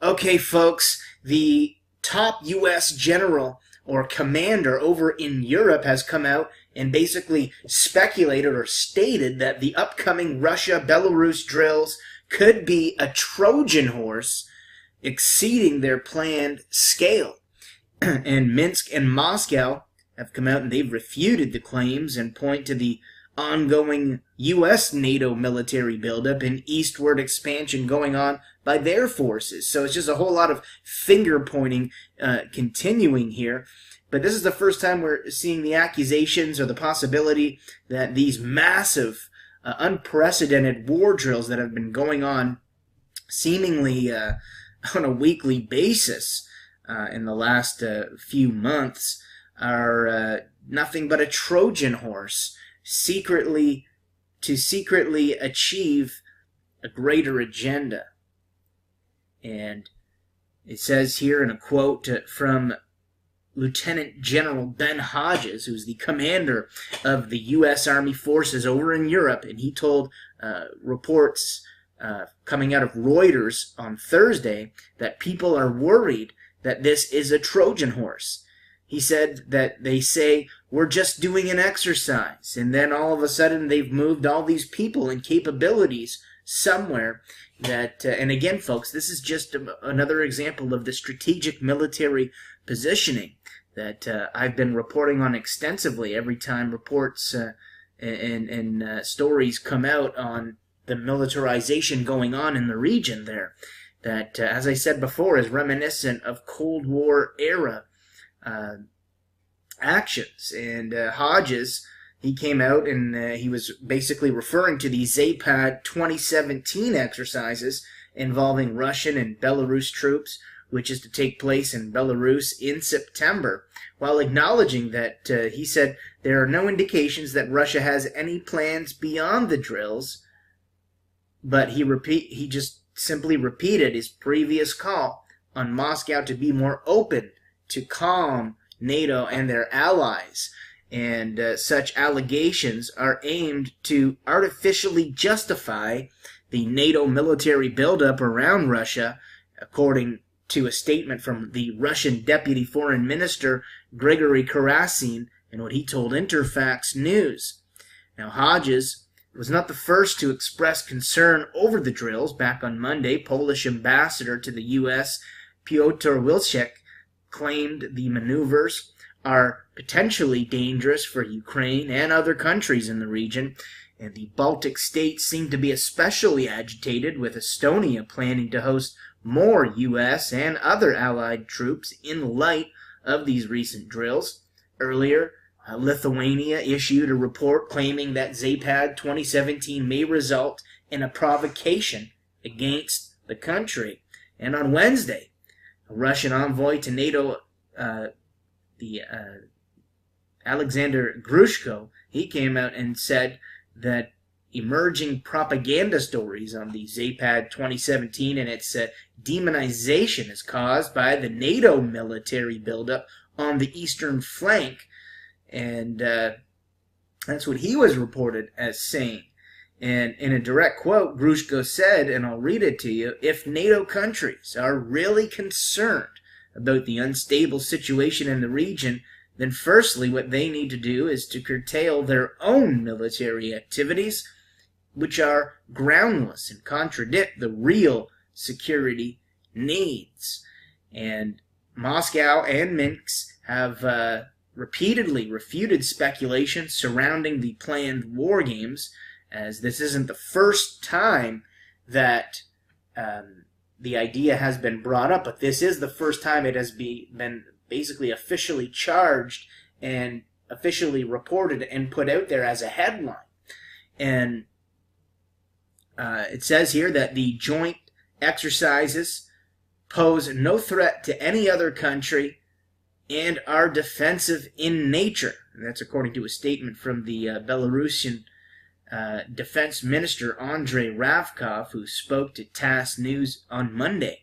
Okay, folks, the top U.S. general or commander over in Europe has come out and basically speculated or stated that the upcoming Russia-Belarus drills could be a Trojan horse exceeding their planned scale. And Minsk and Moscow have come out and they've refuted the claims and point to the ongoing U.S. NATO military buildup and eastward expansion going on by their forces. So it's just a whole lot of finger-pointing continuing here. But this is the first time we're seeing the accusations or the possibility that these massive, unprecedented war drills that have been going on seemingly on a weekly basis in the last few months are nothing but a Trojan horse to secretly achieve a greater agenda. And it says here in a quote from Lieutenant General Ben Hodges, who's the commander of the U.S. Army forces over in Europe, and he told reports coming out of Reuters on Thursday that people are worried that this is a Trojan horse. He said that they say, we're just doing an exercise, and then all of a sudden they've moved all these people and capabilities somewhere that, and again, folks, this is just another example of the strategic military positioning that I've been reporting on extensively every time reports and stories come out on the militarization going on in the region there. That, as I said before, is reminiscent of Cold War era actions. And Hodges, he came out and he was basically referring to the Zapad 2017 exercises involving Russian and Belarus troops, which is to take place in Belarus in September, while acknowledging that he said there are no indications that Russia has any plans beyond the drills, but he just simply repeated his previous call on Moscow to be more open to calm NATO and their allies. And such allegations are aimed to artificially justify the NATO military buildup around Russia, according to a statement from the Russian Deputy Foreign Minister Grigory Karasin and what he told Interfax News. Now, Hodges was not the first to express concern over the drills. Back on Monday, Polish ambassador to the U.S., Piotr Wilczek, claimed the maneuvers are potentially dangerous for Ukraine and other countries in the region, and the Baltic states seem to be especially agitated, with Estonia planning to host more U.S. and other allied troops in light of these recent drills. Earlier, Lithuania issued a report claiming that Zapad 2017 may result in a provocation against the country. And on Wednesday, a Russian envoy to NATO, Alexander Grushko, he came out and said that emerging propaganda stories on the Zapad 2017 and its demonization is caused by the NATO military buildup on the eastern flank. And that's what he was reported as saying. And in a direct quote, Grushko said, and I'll read it to you, if NATO countries are really concerned about the unstable situation in the region, then firstly what they need to do is to curtail their own military activities, which are groundless and contradict the real security needs. And Moscow and Minsk have repeatedly refuted speculation surrounding the planned war games, as this isn't the first time that the idea has been brought up, but this is the first time it has been basically officially charged and officially reported and put out there as a headline. And it says here that the joint exercises pose no threat to any other country and are defensive in nature. And that's according to a statement from the Belarusian Defense Minister Andrei Ravkov, who spoke to TASS News on Monday.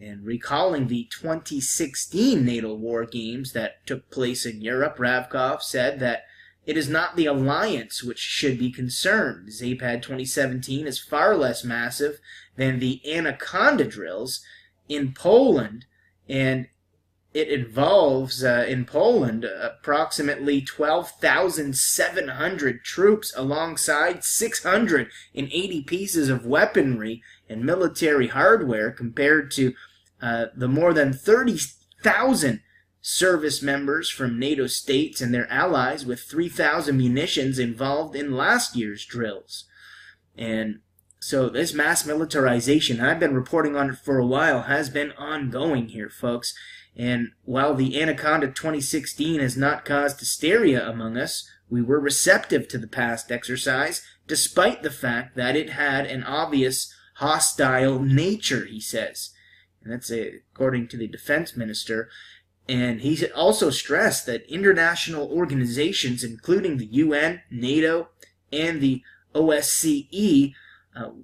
And recalling the 2016 NATO war games that took place in Europe, Ravkov said that it is not the alliance which should be concerned. Zapad 2017 is far less massive than the Anaconda drills, in Poland, and it involves, in Poland, approximately 12,700 troops alongside 680 pieces of weaponry and military hardware, compared to the more than 30,000 service members from NATO states and their allies, with 3,000 munitions involved in last year's drills. And so this mass militarization, I've been reporting on it for a while, has been ongoing here, folks. And while the Anaconda 2016 has not caused hysteria among us, we were receptive to the past exercise, despite the fact that it had an obvious hostile nature, he says. And that's according to the defense minister. And he also stressed that international organizations, including the UN, NATO, and the OSCE,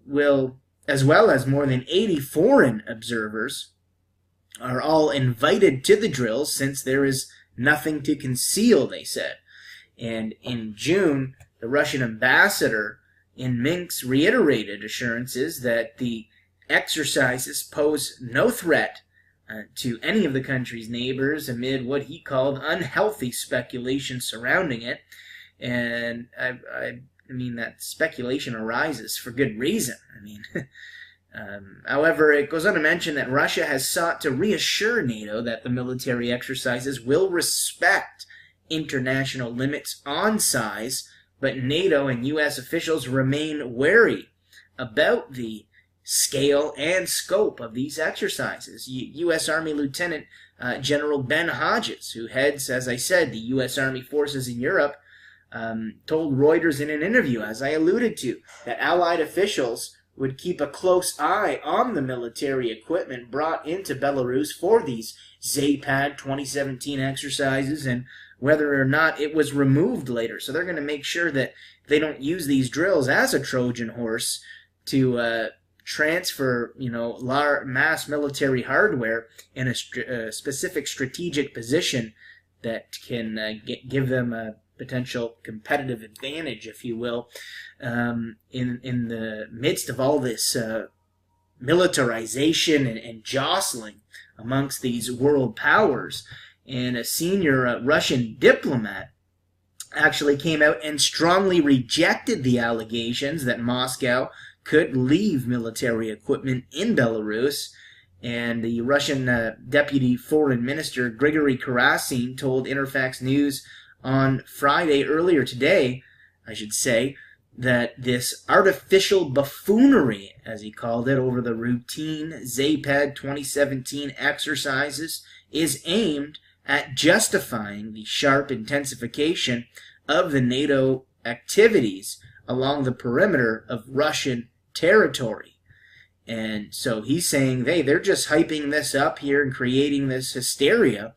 will, as well as more than 80 foreign observers, are all invited to the drills, since there is nothing to conceal, they said. And in June, the Russian ambassador in Minsk reiterated assurances that the exercises pose no threat to any of the country's neighbors, amid what he called unhealthy speculation surrounding it. And I mean, that speculation arises for good reason. I mean, however, it goes on to mention that Russia has sought to reassure NATO that the military exercises will respect international limits on size, but NATO and U.S. officials remain wary about the scale and scope of these exercises. U.S. Army Lieutenant General Ben Hodges, who heads, as I said, the U.S. Army forces in Europe, told Reuters in an interview, as I alluded to, that Allied officials would keep a close eye on the military equipment brought into Belarus for these Zapad 2017 exercises, and whether or not it was removed later. So they're going to make sure that they don't use these drills as a Trojan horse to transfer, mass military hardware in a specific strategic position that can give them a potential competitive advantage, if you will, in the midst of all this militarization and jostling amongst these world powers. And a senior Russian diplomat actually came out and strongly rejected the allegations that Moscow could leave military equipment in Belarus. And the Russian Deputy Foreign Minister Grigory Karasin told Interfax News on Friday, earlier today, I should say, that this artificial buffoonery, as he called it, over the routine Zapad 2017 exercises is aimed at justifying the sharp intensification of the NATO activities along the perimeter of Russian territory. And so he's saying, hey, they're just hyping this up here and creating this hysteria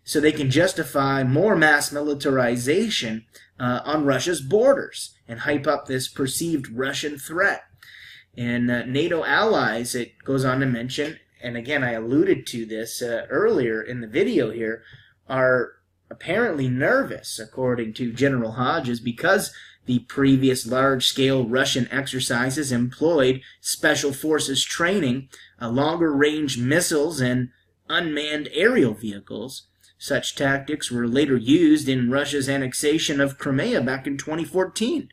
so they can justify more mass militarization on Russia's borders and hype up this perceived Russian threat. And NATO allies, it goes on to mention, and again I alluded to this earlier in the video here, are apparently nervous, according to General Hodges, because the previous large-scale Russian exercises employed special forces training, longer-range missiles, and unmanned aerial vehicles. Such tactics were later used in Russia's annexation of Crimea back in 2014.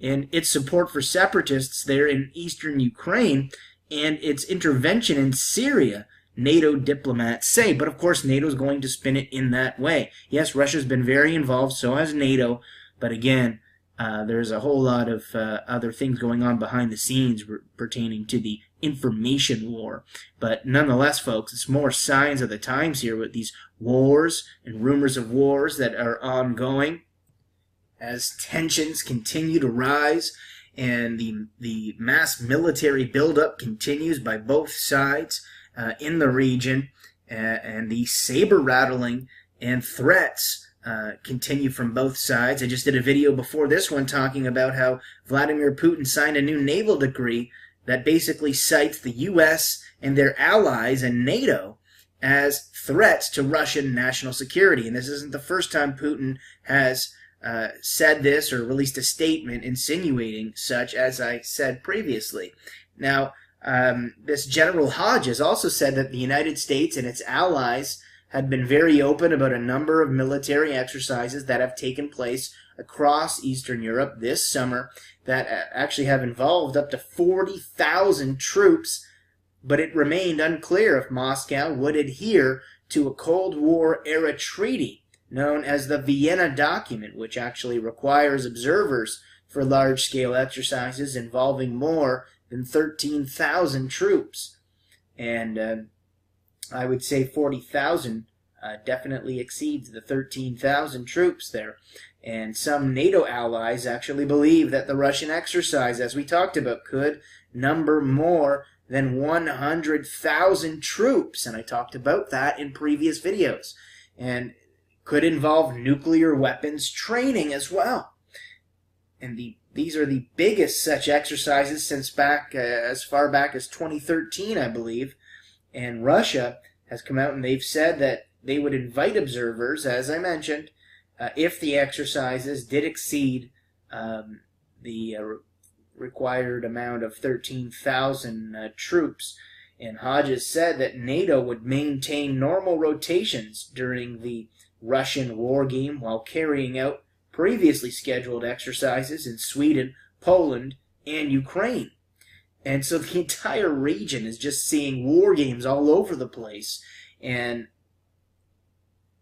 And its support for separatists there in eastern Ukraine and its intervention in Syria, NATO diplomats say. But of course, NATO is going to spin it in that way. Yes, Russia's been very involved, so has NATO. But again, there's a whole lot of other things going on behind the scenes pertaining to the information war. But nonetheless, folks, it's more signs of the times here with these wars and rumors of wars that are ongoing as tensions continue to rise and the mass military buildup continues by both sides in the region, and the saber rattling and threats continue from both sides. I just did a video before this one talking about how Vladimir Putin signed a new naval decree that basically cites the U.S. and their allies and NATO as threats to Russian national security. And this isn't the first time Putin has said this or released a statement insinuating such, as I said previously. Now, this General Hodges also said that the United States and its allies had been very open about a number of military exercises that have taken place across Eastern Europe this summer that actually have involved up to 40,000 troops, but it remained unclear if Moscow would adhere to a Cold War-era treaty known as the Vienna Document, which actually requires observers for large-scale exercises involving more than 13,000 troops. And I would say 40,000 definitely exceeds the 13,000 troops there. And some NATO allies actually believe that the Russian exercise, as we talked about, could number more than 100,000 troops. And I talked about that in previous videos. And could involve nuclear weapons training as well. And these are the biggest such exercises since as far back as 2013, I believe. And Russia has come out and they've said that they would invite observers, as I mentioned, if the exercises did exceed the required amount of 13,000 troops. And Hodges said that NATO would maintain normal rotations during the Russian war game while carrying out previously scheduled exercises in Sweden, Poland, and Ukraine. And so the entire region is just seeing war games all over the place. And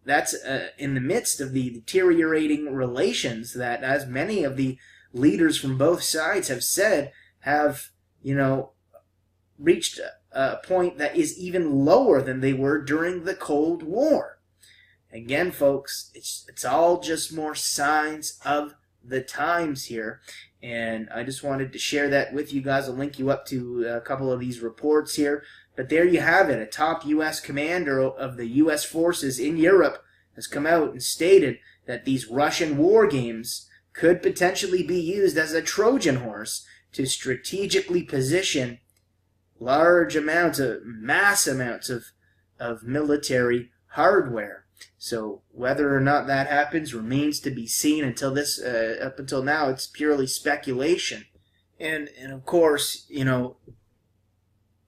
that's in the midst of the deteriorating relations that, as many of the leaders from both sides have said, have, reached a point that is even lower than they were during the Cold War. Again, folks, it's all just more signs of the times here. And I just wanted to share that with you guys. I'll link you up to a couple of these reports here. But there you have it. A top U.S. commander of the U.S. forces in Europe has come out and stated that these Russian war games could potentially be used as a Trojan horse to strategically position large amounts of, mass amounts of military hardware. So whether or not that happens remains to be seen. Until this, up until now, it's purely speculation. And of course,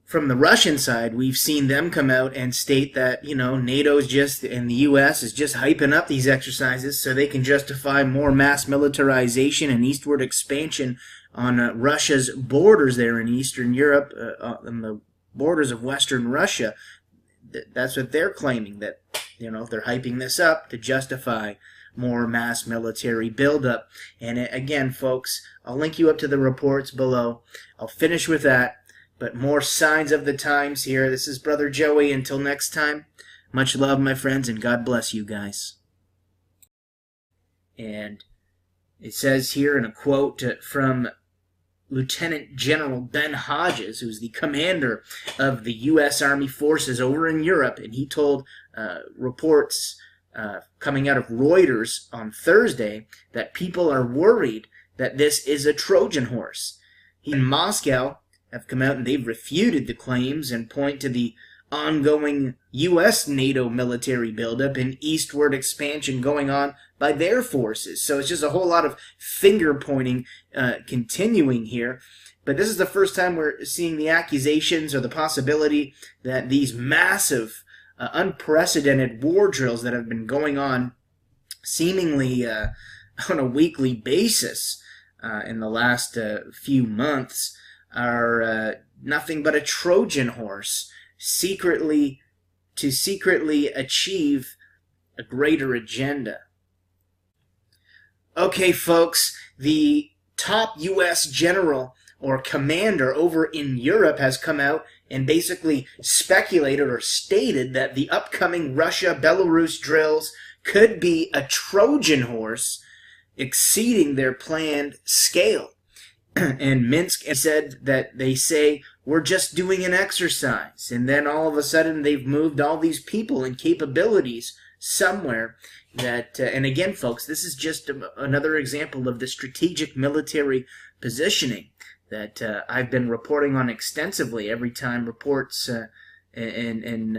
from the Russian side, we've seen them come out and state that, NATO's just, and the U.S. is just hyping up these exercises so they can justify more mass militarization and eastward expansion on Russia's borders there in Eastern Europe, on the borders of Western Russia. That's what they're claiming, that, they're hyping this up to justify more mass military buildup. And again, folks, I'll link you up to the reports below. I'll finish with that. But more signs of the times here. This is Brother Joey. Until next time, much love, my friends, and God bless you guys. And it says here in a quote from Lieutenant General Ben Hodges, who's the commander of the U.S. Army forces over in Europe, and he told reports coming out of Reuters on Thursday that people are worried that this is a Trojan horse. He in Moscow have come out and they've refuted the claims and point to the ongoing U.S. NATO military buildup and eastward expansion going on by their forces. So it's just a whole lot of finger-pointing continuing here. But this is the first time we're seeing the accusations or the possibility that these massive, unprecedented war drills that have been going on seemingly on a weekly basis in the last few months are nothing but a Trojan horse to secretly achieve a greater agenda. Okay, folks, the top U.S. general or commander over in Europe has come out and basically speculated or stated that the upcoming Russia-Belarus drills could be a Trojan horse exceeding their planned scale. And Minsk said that they say, we're just doing an exercise. And then all of a sudden they've moved all these people and capabilities somewhere. That and again, folks, this is just another example of the strategic military positioning that I've been reporting on extensively every time reports and